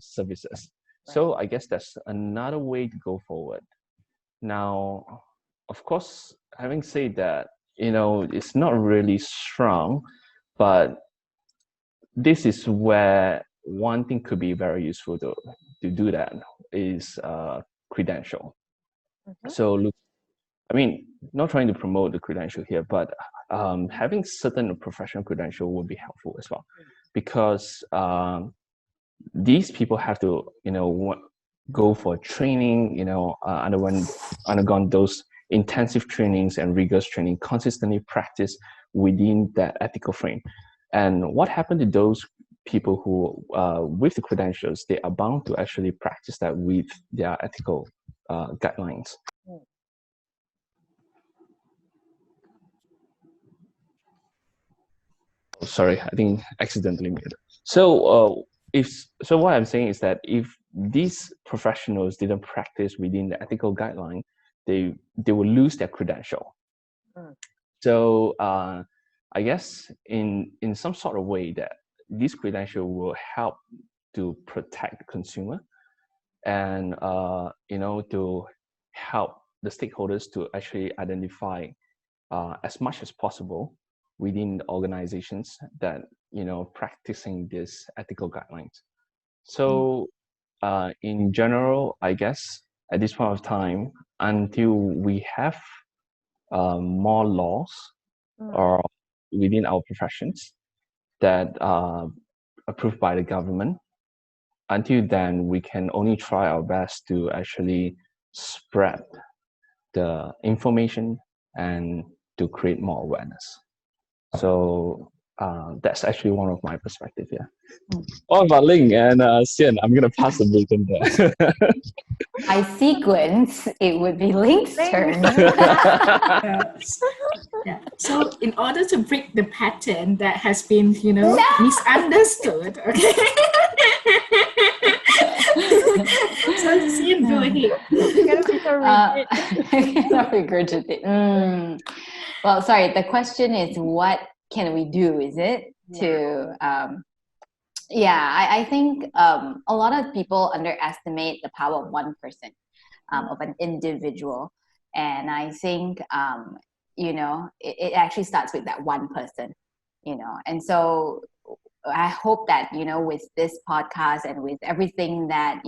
services. So I guess that's another way to go forward. Now, of course, having said that, it's not really strong, but this is where one thing could be very useful to do that is credential. So look, I mean, not trying to promote the credential here, but having certain professional credential would be helpful as well, because these people have to, go for training, undergone those intensive trainings and rigorous training, consistently practice within that ethical frame. And what happened to those people who, with the credentials, they are bound to actually practice that with their ethical guidelines. Sorry, I think accidentally made it. So what I'm saying is that if these professionals didn't practice within the ethical guideline, they will lose their credential. So I guess in some sort of way that this credential will help to protect the consumer and to help the stakeholders to actually identify as much as possible within the organizations that practicing these ethical guidelines. So in general, I guess at this point of time, until we have more laws or within our professions that are approved by the government, until then we can only try our best to actually spread the information and to create more awareness. So that's actually one of my perspective here. What about Ling and Sien? I'm gonna pass the button there. By sequence, it would be Ling's turn. Yeah. So in order to break the pattern that has been, misunderstood, okay. So Sien, go ahead. Cannot regurgitate. Well, sorry. The question is, what can we do? Is it to? I think a lot of people underestimate the power of one person, of an individual, and I think it actually starts with that one person, and so I hope that with this podcast and with everything that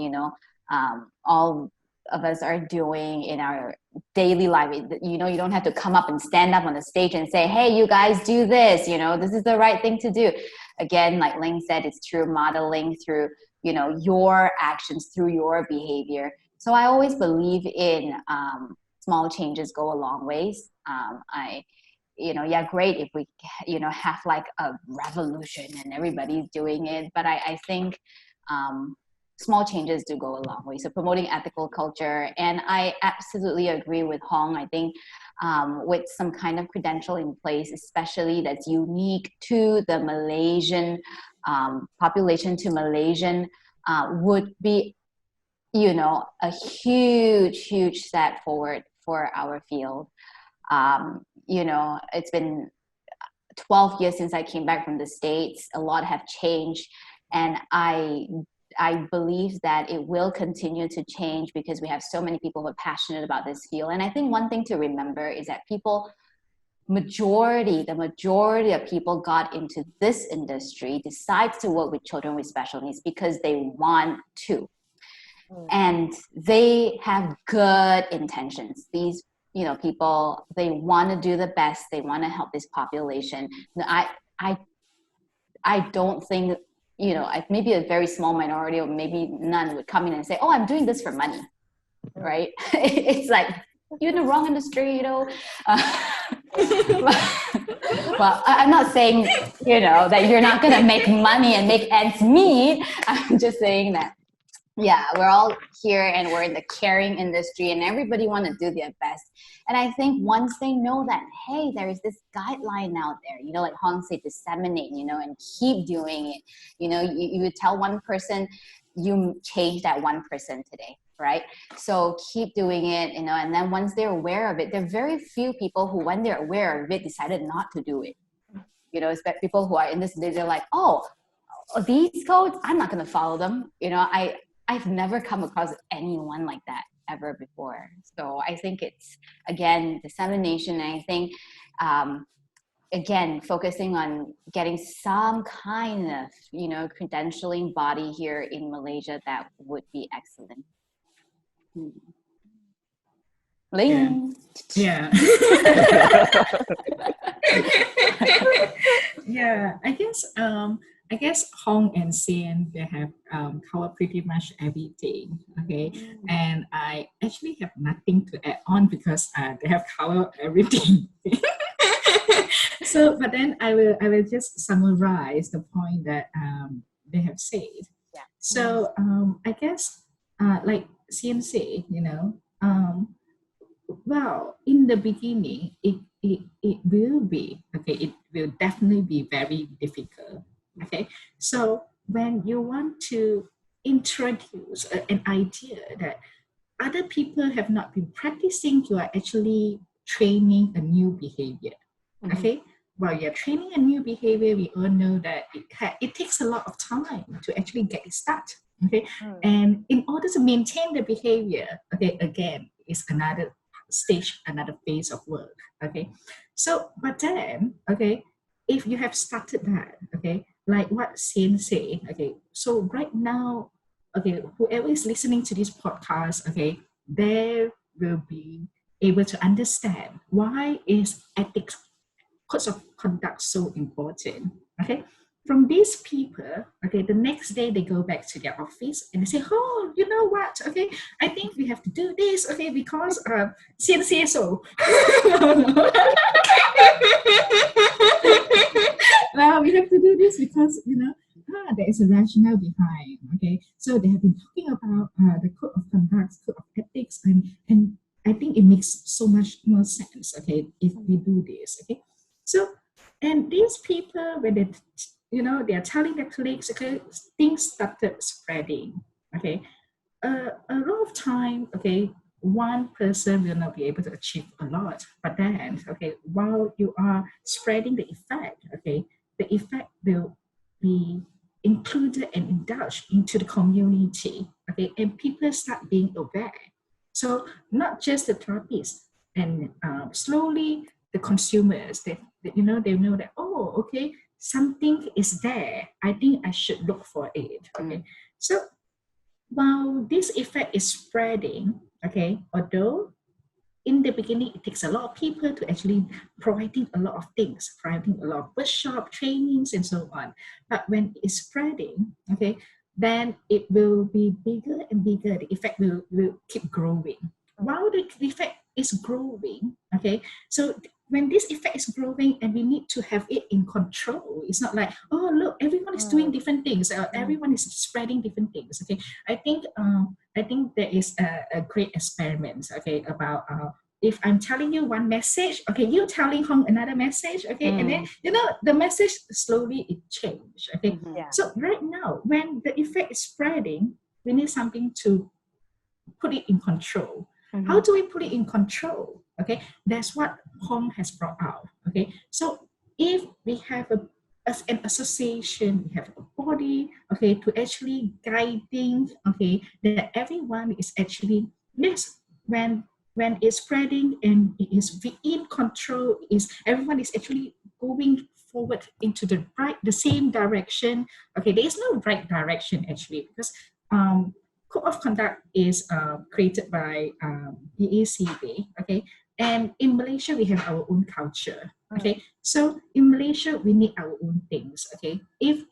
all of us are doing in our daily life, you don't have to come up and stand up on the stage and say, hey, you guys do this, this is the right thing to do. Again, like Ling said, it's through modeling, through your actions, through your behavior. So I always believe in small changes go a long ways. Great if we have like a revolution and everybody's doing it, but I think small changes do go a long way. So promoting ethical culture, and I absolutely agree with Hong. I think with some kind of credential in place, especially that's unique to the Malaysian population, to Malaysian, would be, a huge step forward for our field. It's been 12 years since I came back from the States. A lot have changed, and I believe that it will continue to change because we have so many people who are passionate about this field. And I think one thing to remember is that the majority of people got into this industry, decides to work with children with special needs because they want to. And they have good intentions. These people, they want to do the best. They want to help this population. I don't think, maybe a very small minority or maybe none would come in and say, oh, I'm doing this for money, right? It's like, you're in the wrong industry, Well, I'm not saying, that you're not going to make money and make ends meet. I'm just saying that, yeah, we're all here and we're in the caring industry and everybody want to do their best. And I think once they know that, hey, there is this guideline out there, like Hong said, disseminate, and keep doing it. You would tell one person, you change that one person today, right? So keep doing it, and then once they're aware of it, there are very few people who, when they're aware of it, decided not to do it. It's people who are in this, they're like, oh, these codes, I'm not going to follow them. I've never come across anyone like that ever before. So I think it's, again, dissemination. And I think, again, focusing on getting some kind of, credentialing body here in Malaysia, that would be excellent. Ling. Yeah. Yeah. I guess Hong and Sien, they have covered pretty much everything. Okay. And I actually have nothing to add on because they have covered everything. So, but then I will just summarize the point that they have said. Yeah. So I guess like Sien said, well, in the beginning, it will be, okay, it will definitely be very difficult. Okay, so when you want to introduce an idea that other people have not been practicing, you are actually training a new behavior. Okay, while you're training a new behavior, we all know that it takes a lot of time to actually get it started. Okay, and in order to maintain the behavior, okay, again, is another stage, another phase of work. Okay, so but then, okay, if you have started that, okay, like what Sien said, okay, so right now, okay, whoever is listening to this podcast, okay, they will be able to understand why is ethics, codes of conduct so important. Okay, from these people, okay, the next day they go back to their office and they say, oh, you know what, okay, I think we have to do this, okay, because Sien say so. Well, we have to do this because, there is a rationale behind, okay? So they have been talking about the code of conduct, code of ethics, and I think it makes so much more sense, okay, if we do this, okay? So, and these people, when they are telling their colleagues, okay, things started spreading, okay? A lot of time, okay, one person will not be able to achieve a lot, but then, okay, while you are spreading the effect, okay, the effect will be included and indulged into the community, okay, and people start being aware. So not just the therapists, and slowly the consumers, they know that, oh, okay, something is there. I think I should look for it. Okay, so while this effect is spreading, okay, although in the beginning it takes a lot of people to actually providing a lot of things, providing a lot of workshop trainings and so on, but when it's spreading, okay, then it will be bigger and bigger. The effect will keep growing. While the effect is growing, okay, so when this effect is growing and we need to have it in control, it's not like, oh, look, everyone is doing different things, everyone is spreading different things. Okay, I think there is a great experiment, okay, about if I'm telling you one message, okay, you telling Hong another message, okay, and then the message slowly it changed. Okay, so right now when the effect is spreading, we need something to put it in control. How do we put it in control? Okay, that's what Hong has brought out. Okay, so if we have as an association, we have a body, okay, to actually guiding, okay, that everyone is actually, yes, when it's spreading and it is in control, is everyone is actually going forward into the same direction. Okay, there is no right direction actually, because code of conduct is created by BCBA, okay, and in Malaysia we have our own culture, okay, so in Malaysia we need our own things, okay. If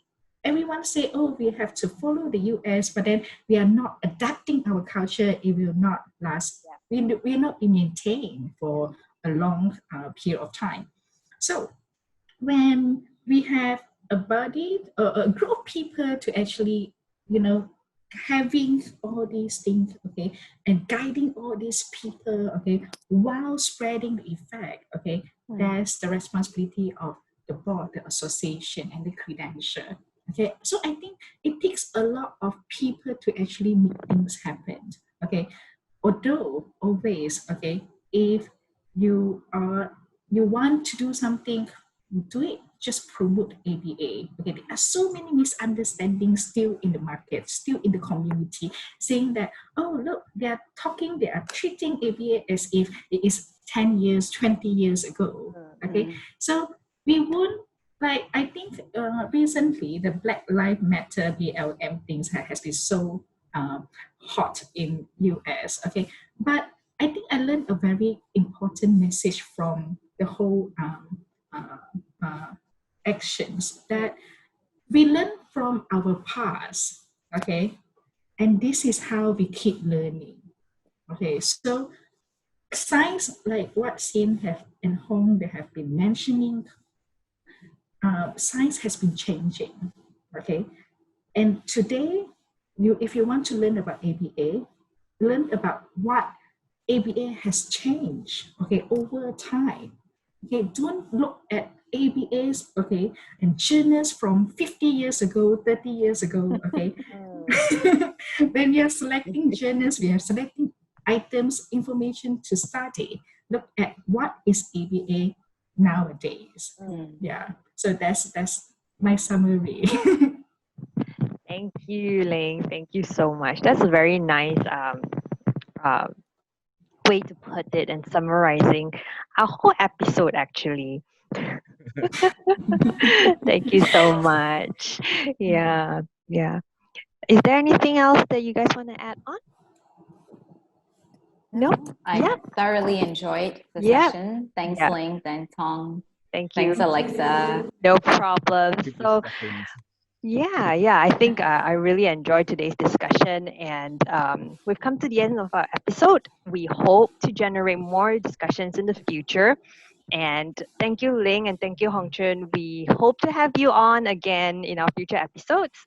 everyone say, oh, we have to follow the US, but then we are not adapting our culture, it will not last. We will not be maintained for a long period of time. So when we have a body or a group of people to actually, having all these things, okay, and guiding all these people, okay, while spreading the effect, okay, that's the responsibility of the board, the association, and the credential. Okay, so I think it takes a lot of people to actually make things happen. Okay, although always, okay, if you are you want to do something, do it, just promote ABA. Okay, there are so many misunderstandings still in the market, still in the community, saying that, oh look, they are treating ABA as if it is 10 years, 20 years ago. Okay, so we won't, like, I think recently the Black Lives Matter BLM things has been so hot in US. Okay, but I think I learned a very important message from the whole uh, uh, actions, that we learn from our past. Okay, and this is how we keep learning. Okay, so science, like what Sien have and Hong they have been mentioning, science has been changing. Okay, and today, if you want to learn about ABA, learn about what ABA has changed, okay, over time. Okay, don't look at ABAs, okay, and journals from 50 years ago, 30 years ago, okay. When we are selecting journals, we are selecting items, information to study. Look at what is ABA nowadays. Yeah, so that's my summary. Thank you, Ling. Thank you so much. That's a very nice uh, way to put it and summarizing our whole episode, actually. Thank you so much. Yeah, yeah. Is there anything else that you guys want to add on? No? I Yeah. thoroughly enjoyed the Yeah. session. Thanks, Yeah. Ling. Thanks, Tong. Thank you. Thanks, Alexa. No problem. Good So, discussions. yeah, I think I really enjoyed today's discussion, and we've come to the end of our episode. We hope to generate more discussions in the future. And thank you, Ling, and thank you, Hong Chun. We hope to have you on again in our future episodes.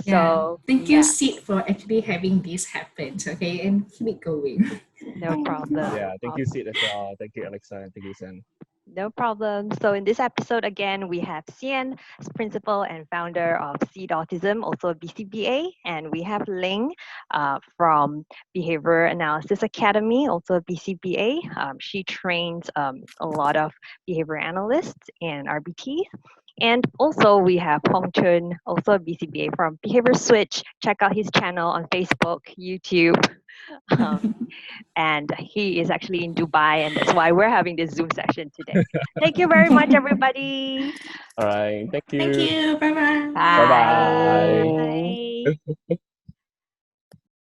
Yeah. So, Thank you, yeah, Sid, for actually having this happen. Okay, and keep it going. no problem. Yeah, thank you, Sid, as well. Thank you, Alexa, and thank you, Sen. No problem. So in this episode, again, we have Sien, principal and founder of Seed Autism, also a BCBA, and we have Ling from Behavior Analysis Academy, also a BCBA. She trains a lot of behavior analysts and RBTs. And also we have Hong Chun, also a BCBA from Behavior Switch. Check out his channel on Facebook, YouTube. And he is actually in Dubai, and that's why we're having this Zoom session today. Thank you very much, everybody. All right, thank Thank you. you. Bye bye. Bye. Bye-bye. Bye.